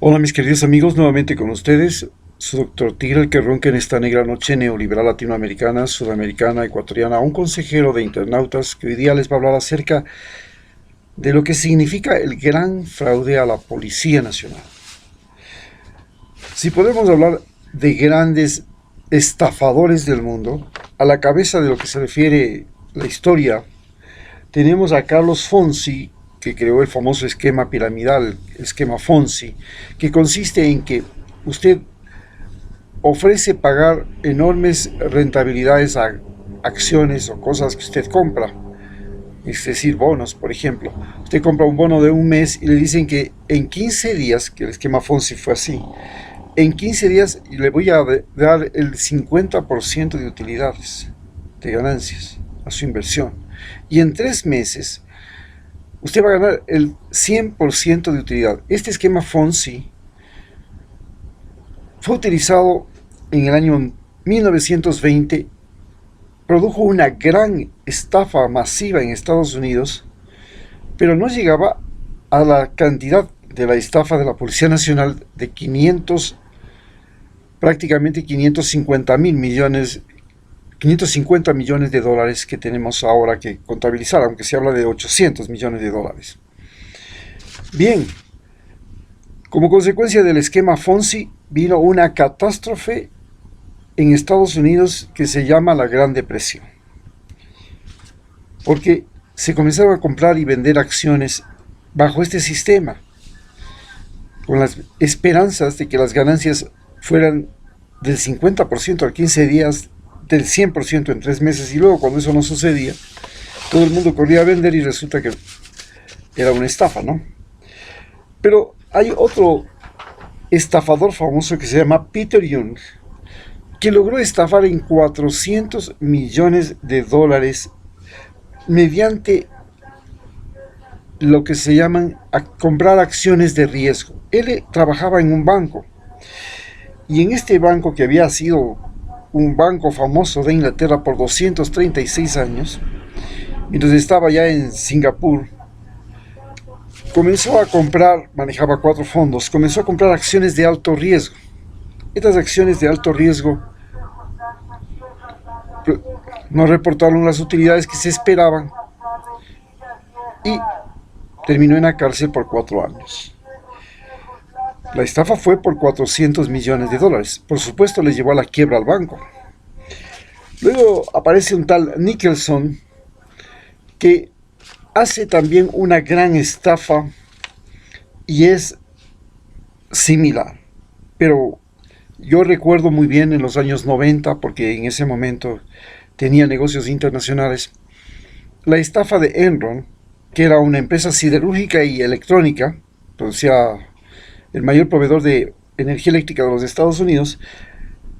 Hola mis queridos amigos, nuevamente con ustedes, su doctor Tigre, el que ronca en esta negra noche neoliberal latinoamericana, sudamericana, ecuatoriana, un consejero de internautas que hoy día les va a hablar acerca de lo que significa el gran fraude a la Policía Nacional. Si podemos hablar de grandes estafadores del mundo, a la cabeza de lo que se refiere la historia, tenemos a Carlos Fonzi, que creó el famoso esquema piramidal, esquema Fonzi, que consiste en que usted ofrece pagar enormes rentabilidades a acciones o cosas que usted compra, es decir, bonos, por ejemplo. Usted compra un bono de un mes y le dicen que en 15 días, que el esquema Fonzi fue así, en 15 días le voy a dar el 50% de utilidades, de ganancias, a su inversión. Y en 3 meses, usted va a ganar el 100% de utilidad. Este esquema Fonzi fue utilizado en el año 1920, produjo una gran estafa masiva en Estados Unidos, pero no llegaba a la cantidad de la estafa de la Policía Nacional de prácticamente 550 millones de dólares que tenemos ahora que contabilizar, aunque se habla de 800 millones de dólares. Bien, como consecuencia del esquema Fonzi vino una catástrofe en Estados Unidos que se llama la Gran Depresión, porque se comenzaron a comprar y vender acciones bajo este sistema, con las esperanzas de que las ganancias fueran del 50% a 15 días, del 100% en 3 meses, y luego cuando eso no sucedía, todo el mundo corría a vender y resulta que era una estafa, ¿no? Pero hay otro estafador famoso que se llama Peter Young, que logró estafar en 400 millones de dólares mediante lo que se llaman comprar acciones de riesgo. Él trabajaba en un banco, y en este banco, que había sido un banco famoso de Inglaterra por 236 años, mientras estaba ya en Singapur, comenzó a comprar, manejaba 4 fondos, comenzó a comprar acciones de alto riesgo. Estas acciones de alto riesgo no reportaron las utilidades que se esperaban y terminó en la cárcel por 4 años. La estafa fue por 400 millones de dólares. Por supuesto, le llevó a la quiebra al banco. Luego aparece un tal Nicholson, que hace también una gran estafa y es similar. Pero yo recuerdo muy bien en los años 90, porque en ese momento tenía negocios internacionales, la estafa de Enron, que era una empresa siderúrgica y electrónica, producía el mayor proveedor de energía eléctrica de los Estados Unidos,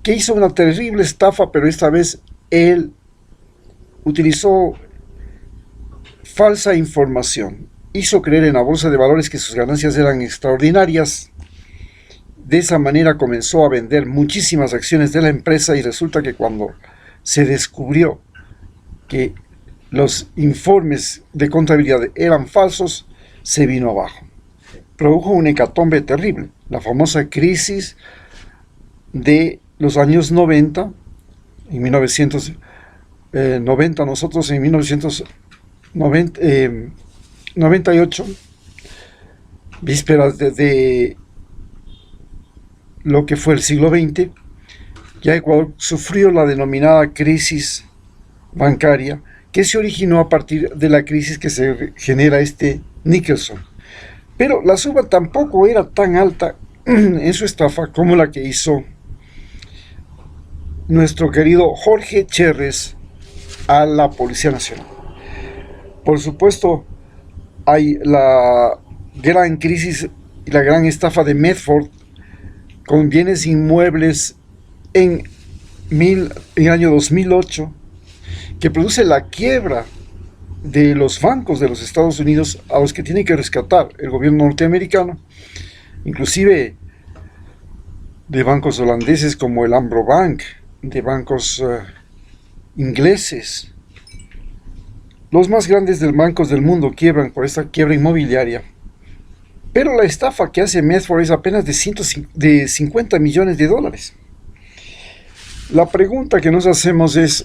que hizo una terrible estafa, pero esta vez él utilizó falsa información. Hizo creer en la bolsa de valores que sus ganancias eran extraordinarias. De esa manera comenzó a vender muchísimas acciones de la empresa, y resulta que cuando se descubrió que los informes de contabilidad eran falsos, se vino abajo. Produjo una hecatombe terrible, la famosa crisis de los años 90, en 1990, nosotros en 1998, vísperas de lo que fue el siglo XX, ya Ecuador sufrió la denominada crisis bancaria, que se originó a partir de la crisis que se genera este Nicholson. Pero la suba tampoco era tan alta en su estafa como la que hizo nuestro querido Jorge Cherres a la Policía Nacional. Por supuesto, hay la gran crisis y la gran estafa de Medford con bienes inmuebles en el año 2008, que produce la quiebra de los bancos de los Estados Unidos, a los que tiene que rescatar el gobierno norteamericano, inclusive de bancos holandeses como el Ambro Bank, de bancos ingleses. Los más grandes bancos del mundo quiebran por esta quiebra inmobiliaria, Pero la estafa que hace Medford es apenas de 50 millones de dólares. La pregunta que nos hacemos es,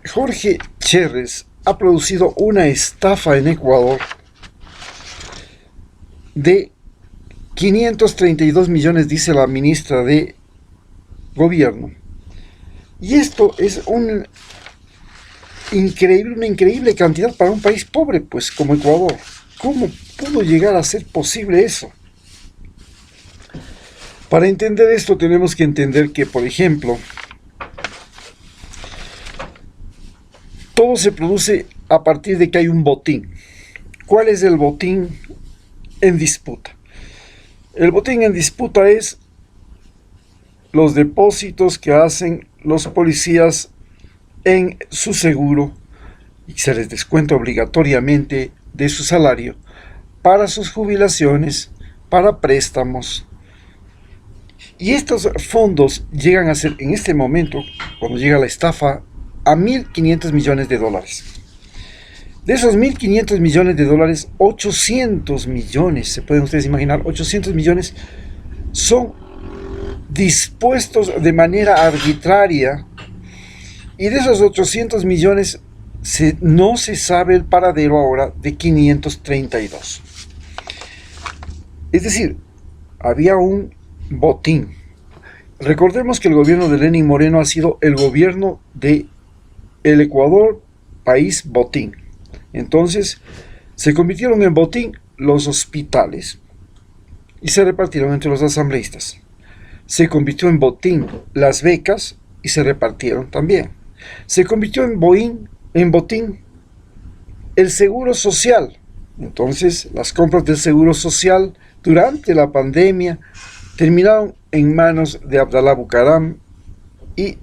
Jorge Cherres ha producido una estafa en Ecuador de 532 millones, dice la ministra de Gobierno. Y esto es una increíble cantidad para un país pobre, pues, como Ecuador. ¿Cómo pudo llegar a ser posible eso? Para entender esto tenemos que entender que, por ejemplo, todo se produce a partir de que hay un botín. ¿Cuál es el botín en disputa? El botín en disputa es los depósitos que hacen los policías en su seguro y se les descuenta obligatoriamente de su salario para sus jubilaciones, para préstamos. Y estos fondos llegan a ser, en este momento, cuando llega la estafa, a 1.500 millones de dólares. De esos 1.500 millones de dólares, 800 millones, se pueden ustedes imaginar, 800 millones son dispuestos de manera arbitraria, y de esos 800 millones no se sabe el paradero ahora de 532. Es decir, había un botín. Recordemos que el gobierno de Lenín Moreno ha sido el gobierno de el Ecuador, país botín. Entonces, se convirtieron en botín los hospitales y se repartieron entre los asambleístas. Se convirtió en botín las becas y se repartieron también. Se convirtió en botín el seguro social. Entonces, las compras del seguro social durante la pandemia terminaron en manos de Abdalá Bucaram y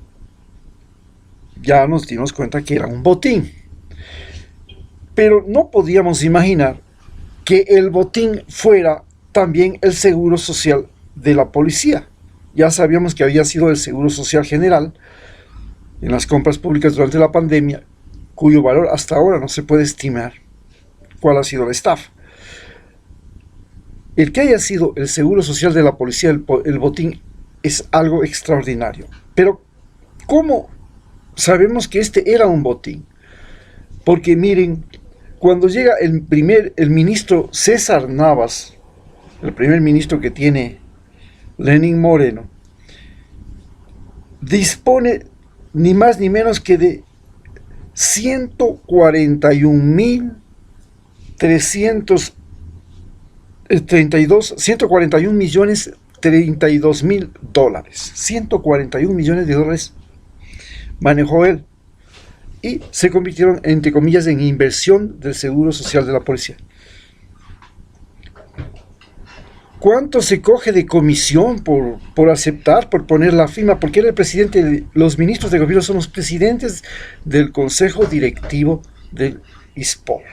ya nos dimos cuenta que era un botín. Pero no podíamos imaginar que el botín fuera también el seguro social de la policía. Ya sabíamos que había sido el Seguro Social General en las compras públicas durante la pandemia, cuyo valor hasta ahora no se puede estimar cuál ha sido la estafa. El que haya sido el Seguro Social de la policía, el botín, es algo extraordinario. Pero, ¿cómo sabemos que este era un botín? Porque miren, cuando llega el ministro César Navas, el primer ministro que tiene Lenín Moreno, dispone ni más ni menos que de 141 millones 32 mil dólares. 141 millones de dólares manejó él. Y se convirtieron, entre comillas, en inversión del Seguro Social de la policía. ¿Cuánto se coge de comisión por aceptar, por poner la firma? Porque era el presidente, los ministros de gobierno son los presidentes del consejo directivo del ISPOR.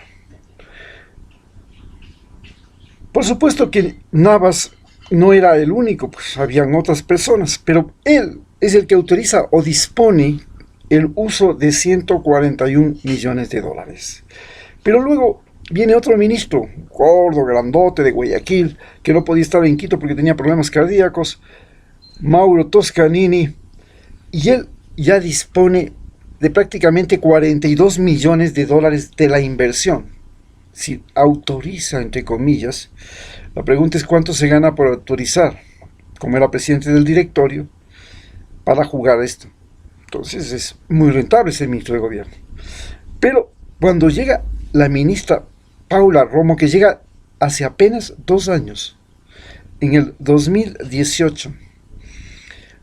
Por supuesto que Navas no era el único, pues habían otras personas, pero él es el que autoriza o dispone el uso de 141 millones de dólares. Pero luego viene otro ministro, gordo, grandote, de Guayaquil, que no podía estar en Quito porque tenía problemas cardíacos, Mauro Toscanini, y él ya dispone de prácticamente 42 millones de dólares de la inversión. Si autoriza, entre comillas, la pregunta es cuánto se gana por autorizar, como era presidente del directorio, para jugar esto. Entonces es muy rentable ser ministro de gobierno. Pero cuando llega la ministra Paula Romo, que llega hace apenas 2 años, en el 2018,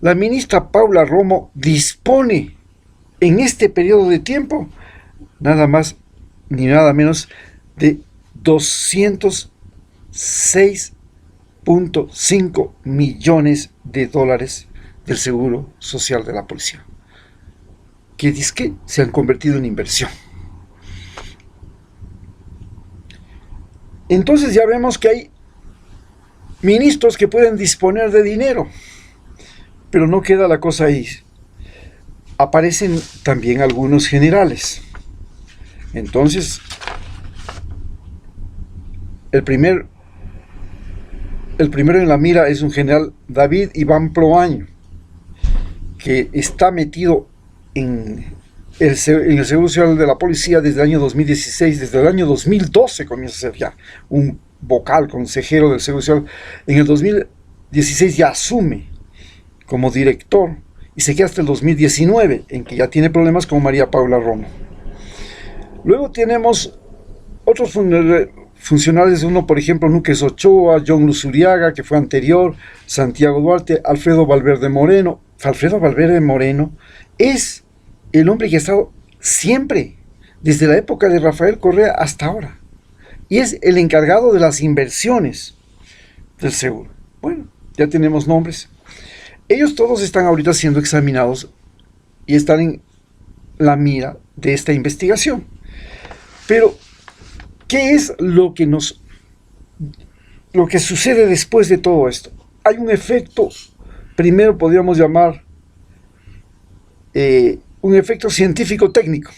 la ministra Paula Romo dispone en este periodo de tiempo nada más ni nada menos de 206.5 millones de dólares del Seguro Social de la policía, que dizque se han convertido en inversión. Entonces ya vemos que hay ministros que pueden disponer de dinero, pero no queda la cosa ahí. Aparecen también algunos generales. Entonces, el primer El primero en la mira es un general David Iván Proaño, que está metido en el Seguro Social de la Policía desde el año 2016, desde el año 2012 comienza a ser ya un vocal, consejero del Seguro Social. En el 2016 ya asume como director y se queda hasta el 2019, en que ya tiene problemas con María Paula Romo. Luego tenemos otros funcionarios, uno por ejemplo Núñez Ochoa, John Luzuriaga, que fue anterior, Santiago Duarte, Alfredo Valverde Moreno. Alfredo Valverde Moreno es el hombre que ha estado siempre, desde la época de Rafael Correa hasta ahora, y es el encargado de las inversiones del seguro. Bueno, ya tenemos nombres. Ellos todos están ahorita siendo examinados y están en la mira de esta investigación. Pero, ¿qué es lo que sucede después de todo esto? Hay un efecto, primero podríamos llamar un efecto científico-técnico.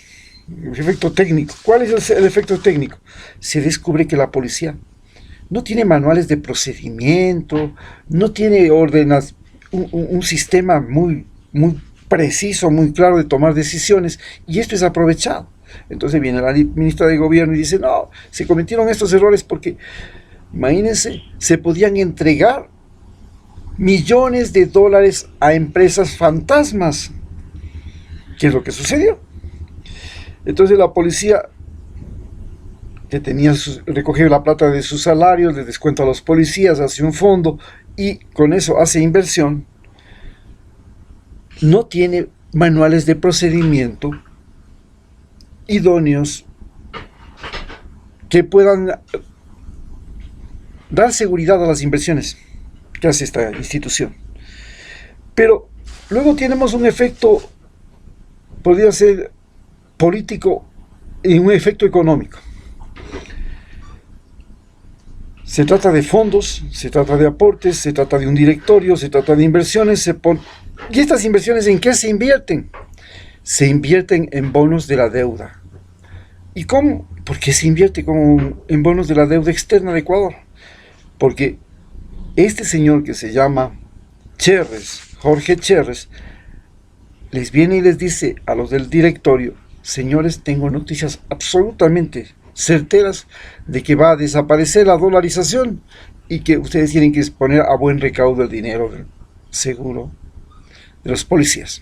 Un efecto técnico. ¿Cuál es el efecto técnico? Se descubre que la policía no tiene manuales de procedimiento, no tiene un sistema muy preciso, muy claro de tomar decisiones, y esto es aprovechado. Entonces viene la ministra de Gobierno y dice, no, se cometieron estos errores porque, imagínense, se podían entregar millones de dólares a empresas fantasmas. ¿Qué es lo que sucedió? Entonces la policía, que tenía recogido la plata de sus salarios, le descuenta a los policías, hace un fondo y con eso hace inversión, no tiene manuales de procedimiento idóneos que puedan dar seguridad a las inversiones que hace esta institución. Pero luego tenemos un efecto, podría ser político y un efecto económico. Se trata de fondos, se trata de aportes, se trata de un directorio, se trata de inversiones. ¿Y estas inversiones en qué se invierten? Se invierten en bonos de la deuda. ¿Y cómo? ¿Por qué se invierte en bonos de la deuda externa de Ecuador? Porque este señor que se llama Cherres, Jorge Cherres, les viene y les dice a los del directorio, señores, tengo noticias absolutamente certeras de que va a desaparecer la dolarización y que ustedes tienen que poner a buen recaudo el dinero del seguro de los policías.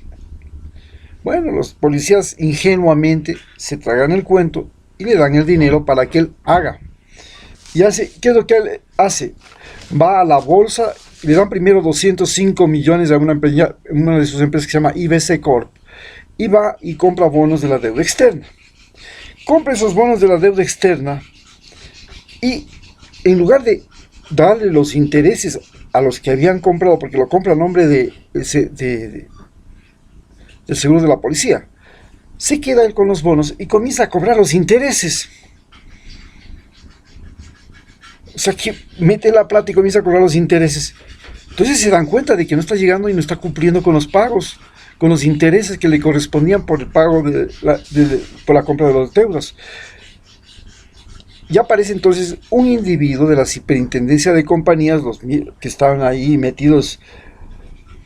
Bueno, los policías ingenuamente se tragan el cuento y le dan el dinero para que él haga. Y ¿qué es lo que él hace? Va a la bolsa, le dan primero 205 millones a una de sus empresas que se llama IBC Corp, y va y compra bonos de la deuda externa. Compra esos bonos de la deuda externa y en lugar de darle los intereses a los que habían comprado, porque lo compra a nombre del seguro de la policía, se queda él con los bonos y comienza a cobrar los intereses. O sea, que mete la plata y comienza a cobrar los intereses. Entonces se dan cuenta de que no está llegando y no está cumpliendo con los pagos, con los intereses que le correspondían por el pago por la compra de las deudas. Ya aparece entonces un individuo de la superintendencia de compañías, los que estaban ahí metidos,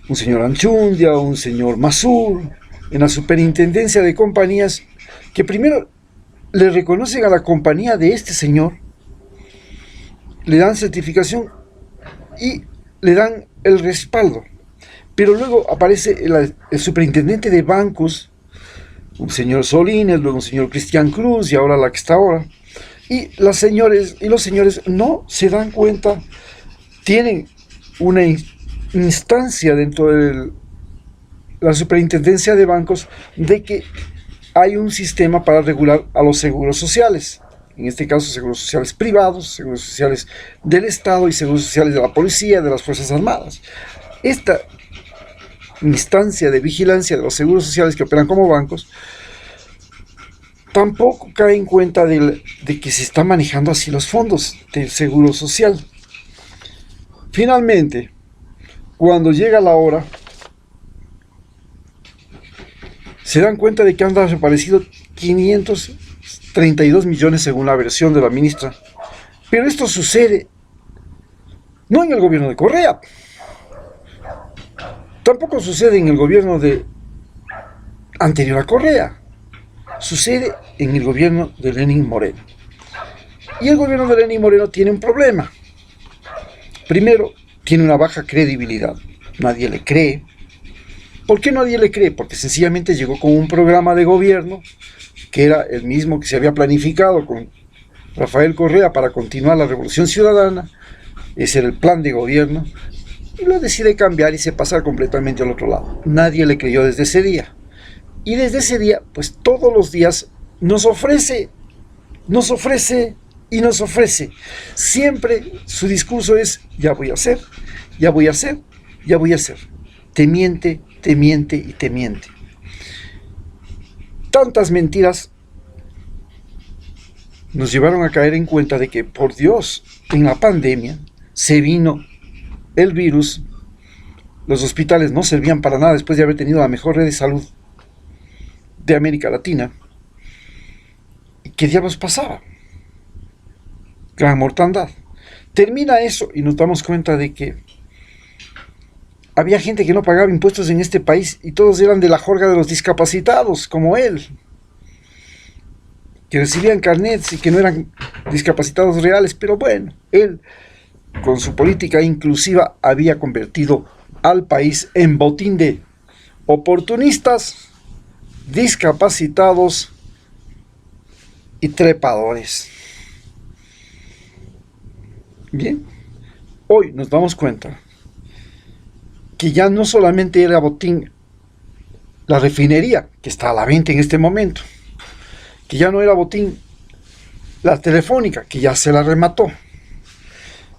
un señor Anchundia, un señor Masur, en la superintendencia de compañías, que primero le reconocen a la compañía de este señor, le dan certificación y le dan el respaldo. Pero luego aparece el superintendente de bancos, un señor Solines, luego un señor Cristian Cruz y ahora la que está ahora. Y los señores no se dan cuenta, tienen una instancia dentro de la superintendencia de bancos de que hay un sistema para regular a los seguros sociales. En este caso, seguros sociales privados, seguros sociales del Estado y seguros sociales de la policía, de las Fuerzas Armadas. Esta instancia de vigilancia de los seguros sociales que operan como bancos tampoco cae en cuenta de que se están manejando así los fondos del seguro social. Finalmente, cuando llega la hora, se dan cuenta de que han desaparecido 532 millones según la versión de la ministra. Pero esto sucede No en el gobierno de Correa. Tampoco sucede en el gobierno anterior a Correa. Sucede en el gobierno de Lenín Moreno. Y el gobierno de Lenín Moreno tiene un problema. Primero, tiene una baja credibilidad. Nadie le cree. ¿Por qué nadie le cree? Porque sencillamente llegó con un programa de gobierno que era el mismo que se había planificado con Rafael Correa para continuar la Revolución Ciudadana. Ese era el plan de gobierno. Y lo decide cambiar y se pasa completamente al otro lado. Nadie le creyó desde ese día. Y desde ese día, pues todos los días nos ofrece y nos ofrece. Siempre su discurso es: ya voy a hacer, ya voy a hacer, ya voy a hacer. Te miente y te miente. Tantas mentiras nos llevaron a caer en cuenta de que, por Dios, en la pandemia se vino el virus, los hospitales no servían para nada después de haber tenido la mejor red de salud de América Latina. ¿Y qué diablos pasaba? Gran mortandad. Termina eso y nos damos cuenta de que había gente que no pagaba impuestos en este país y todos eran de la jorga de los discapacitados, como él, que recibían carnets y que no eran discapacitados reales. Pero bueno, él, con su política inclusiva, había convertido al país en botín de oportunistas, discapacitados y trepadores. Bien, hoy nos damos cuenta que ya no solamente era botín la refinería, que está a la venta en este momento, que ya no era botín la telefónica, que ya se la remató,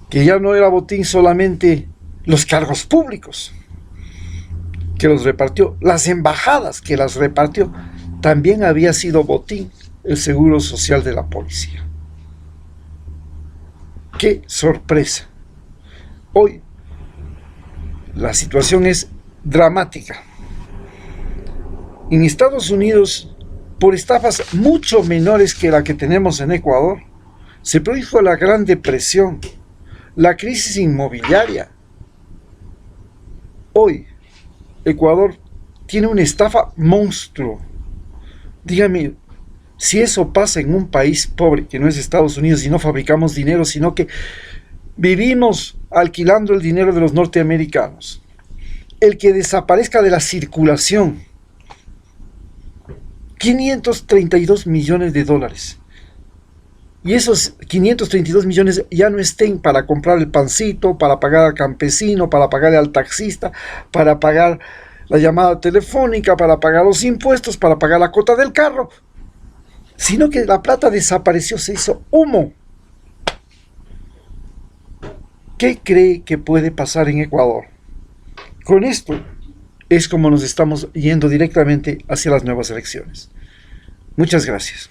que ya no era botín solamente los cargos públicos, que los repartió, las embajadas, que las repartió. También había sido botín el seguro social de la policía. ¡Qué sorpresa! Hoy la situación es dramática. En Estados Unidos, por estafas mucho menores que la que tenemos en Ecuador, se produjo la Gran Depresión, la crisis inmobiliaria. Hoy, Ecuador tiene una estafa monstruo. Dígame, si eso pasa en un país pobre que no es Estados Unidos y no fabricamos dinero, sino que vivimos alquilando el dinero de los norteamericanos, el que desaparezca de la circulación 532 millones de dólares, y esos 532 millones ya no estén para comprar el pancito, para pagar al campesino, para pagarle al taxista, para pagar la llamada telefónica, para pagar los impuestos, para pagar la cuota del carro, sino que la plata desapareció, se hizo humo. ¿Qué cree que puede pasar en Ecuador? Con esto es como nos estamos yendo directamente hacia las nuevas elecciones. Muchas gracias.